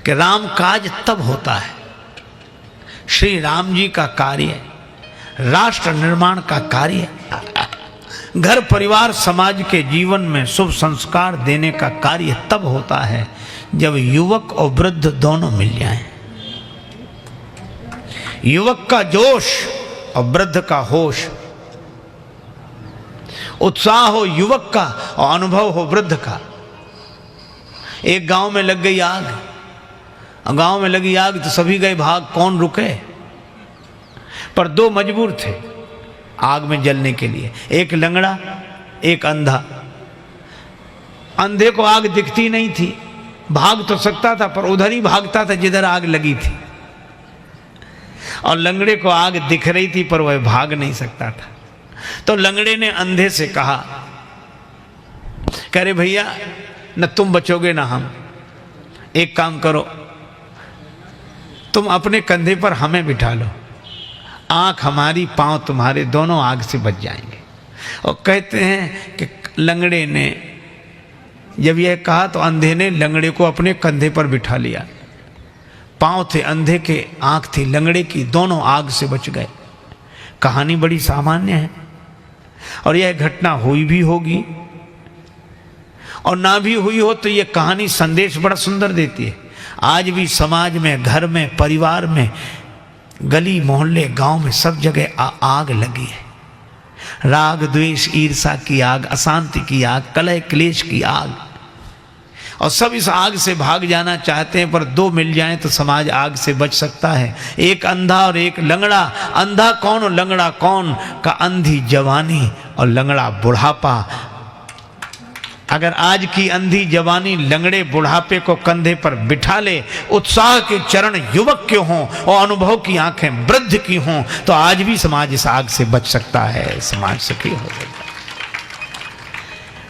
कि राम काज तब होता है, श्री राम जी का कार्य, राष्ट्र निर्माण का कार्य, घर परिवार समाज के जीवन में शुभ संस्कार देने का कार्य तब होता है जब युवक और वृद्ध दोनों मिल जाएं। युवक का जोश और वृद्ध का होश, उत्साह हो युवक का और अनुभव हो वृद्ध का। एक गांव में लग गई आग, गांव में लगी आग तो सभी गए भाग, कौन रुके? पर दो मजबूर थे आग में जलने के लिए, एक लंगड़ा एक अंधा। अंधे को आग दिखती नहीं थी, भाग तो सकता था पर उधर ही भागता था जिधर आग लगी थी, और लंगड़े को आग दिख रही थी पर वह भाग नहीं सकता था। तो लंगड़े ने अंधे से कहा, कह रहे भैया न तुम बचोगे ना हम, एक काम करो तुम अपने कंधे पर हमें बिठा लो, आंख हमारी पांव तुम्हारे, दोनों आग से बच जाएंगे। और कहते हैं कि लंगड़े ने जब यह कहा तो अंधे ने लंगड़े को अपने कंधे पर बिठा लिया। पांव थे अंधे के, आंख थी लंगड़े की, दोनों आग से बच गए। कहानी बड़ी सामान्य है और यह घटना हुई भी होगी, और ना भी हुई हो तो यह कहानी संदेश बड़ा सुंदर देती है। आज भी समाज में, घर में, परिवार में, गली मोहल्ले, गांव में सब जगह आग लगी है। राग द्वेष ईर्षा की आग, अशांति की आग, कलह क्लेश की आग, और सब इस आग से भाग जाना चाहते हैं, पर दो मिल जाएं तो समाज आग से बच सकता है। एक अंधा और एक लंगड़ा। अंधा कौन और लंगड़ा कौन? का अंधी जवानी और लंगड़ा बुढ़ापा। अगर आज की अंधी जवानी लंगड़े बुढ़ापे को कंधे पर बिठा ले, उत्साह के चरण युवक के हों और अनुभव की आंखें वृद्ध की हों, तो आज भी समाज इस आग से बच सकता है, समाज सुखी हो सकता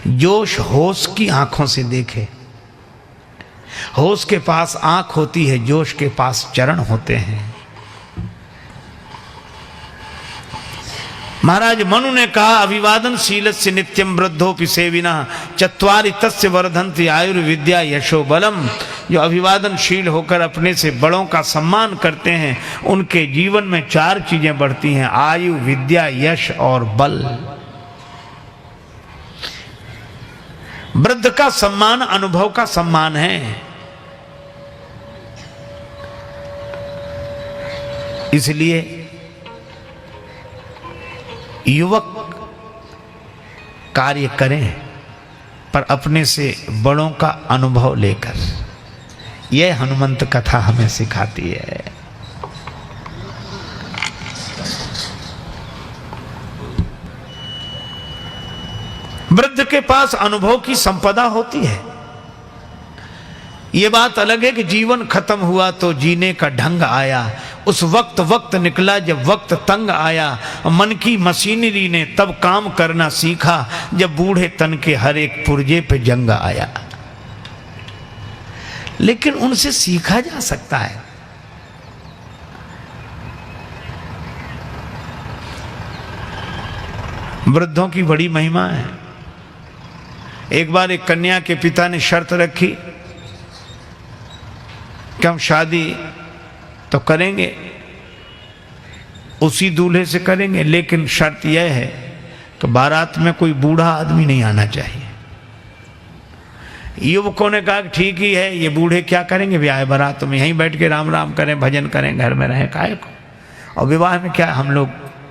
है। जोश होश की आंखों से देखे। होश के पास आंख होती है, जोश के पास चरण होते हैं। महाराज मनु ने कहा, अभिवादन शीलस्य नित्यम वृद्धोपि सेविनः चत्वारि तस्य वर्धन्ति आयुर्विद्या यशो बलम। जो अभिवादनशील होकर अपने से बड़ों का सम्मान करते हैं, उनके जीवन में चार चीजें बढ़ती हैं, आयु, विद्या, यश और बल। वृद्ध का सम्मान अनुभव का सम्मान है। इसलिए युवक कार्य करें पर अपने से बड़ों का अनुभव लेकर। यह हनुमंत कथा हमें सिखाती है। वृद्ध के पास अनुभव की संपदा होती है। यह बात अलग है कि जीवन खत्म हुआ तो जीने का ढंग आया। उस वक्त निकला जब वक्त तंग आया। मन की मशीनरी ने तब काम करना सीखा जब बूढ़े तन के हर एक पुर्जे पे जंग आया। लेकिन उनसे सीखा जा सकता है। वृद्धों की बड़ी महिमा है। एक बार एक कन्या के पिता ने शर्त रखी कि हम शादी तो करेंगे, उसी दूल्हे से करेंगे, लेकिन शर्त यह है कि बारात में कोई बूढ़ा आदमी नहीं आना चाहिए। युवकों ने कहा ठीक ही है, ये बूढ़े क्या करेंगे ब्याह बारात में, यहीं बैठ के राम राम करें, भजन करें, घर में रहें, काहे को, और विवाह में क्या हम लोग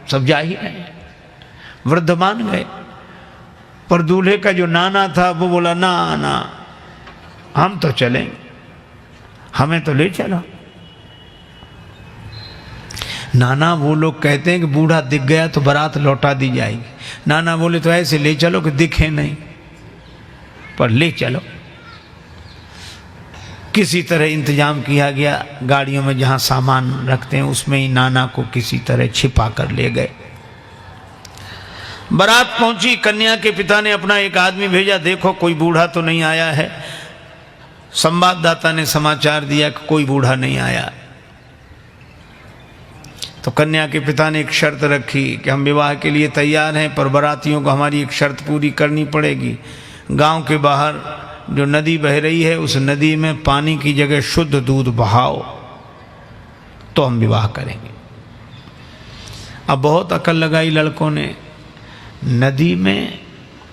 सब जा ही रहे। वृद्ध मान गए, पर दूल्हे का जो नाना था वो बोला ना ना हम तो चलेंगे, हमें तो ले चलो। नाना वो लोग कहते हैं कि बूढ़ा दिख गया तो बारात लौटा दी जाएगी। नाना बोले तो ऐसे ले चलो कि दिखे नहीं, पर ले चलो। किसी तरह इंतजाम किया गया, गाड़ियों में जहां सामान रखते हैं उसमें ही नाना को किसी तरह छिपा कर ले गए। बारात पहुंची, कन्या के पिता ने अपना एक आदमी भेजा, देखो कोई बूढ़ा तो नहीं आया है। संवाददाता ने समाचार दिया कि कोई बूढ़ा नहीं आया। तो कन्या के पिता ने एक शर्त रखी कि हम विवाह के लिए तैयार हैं, पर बारातियों को हमारी एक शर्त पूरी करनी पड़ेगी। गांव के बाहर जो नदी बह रही है उस नदी में पानी की जगह शुद्ध दूध बहाओ तो हम विवाह करेंगे। अब बहुत अकल लगाई लड़कों ने, नदी में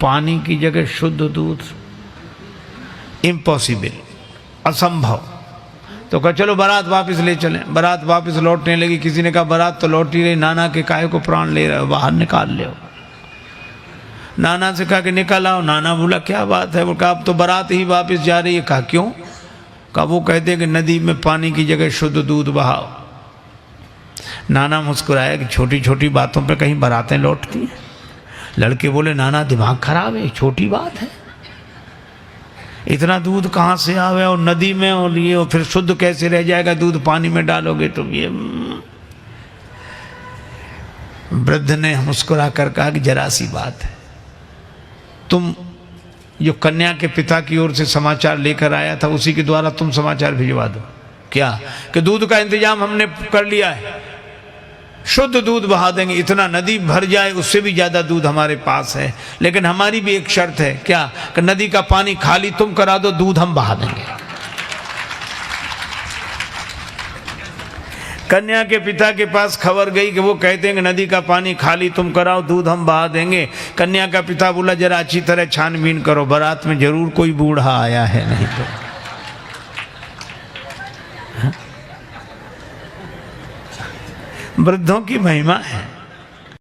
पानी की जगह शुद्ध दूध, इम्पॉसिबल, असंभव। तो कहा चलो बारात वापस ले चलें। बारात वापस लौटने लगी। किसी ने कहा बारात तो लौट ही रही, नाना के काहे को प्राण ले रहे हो, बाहर निकाल ले। नाना से कहा कि निकल आओ। नाना बोला क्या बात है? वो कहा अब तो बारात ही वापस जा रही है। कहा क्यों? कहा वो कहते हैं कि नदी में पानी की जगह शुद्ध दूध बहाओ। नाना मुस्कुराया कि छोटी छोटी बातों पे कहीं बारातें लौटती हैं। लड़के बोले नाना दिमाग खराब है, छोटी बात है, इतना दूध कहाँ से आवे और नदी में, और ये और फिर शुद्ध कैसे रह जाएगा? दूध पानी में डालोगे तो ये। वृद्ध ने मुस्कुरा कर कहा कि जरा सी बात है, तुम जो कन्या के पिता की ओर से समाचार लेकर आया था उसी के द्वारा तुम समाचार भिजवा दो। क्या? कि दूध का इंतजाम हमने कर लिया है, शुद्ध दूध बहा देंगे, इतना नदी भर जाए उससे भी ज्यादा दूध हमारे पास है, लेकिन हमारी भी एक शर्त है। क्या? कि नदी का पानी खाली तुम करा दो, दूध हम बहा देंगे। कन्या के पिता के पास खबर गई कि वो कहते हैं कि नदी का पानी खाली तुम कराओ, दूध हम बहा देंगे। कन्या का पिता बोला जरा अच्छी तरह छानबीन करो, बारात में जरूर कोई बूढ़ा आया है, नहीं तो। वृद्धों की महिमा है।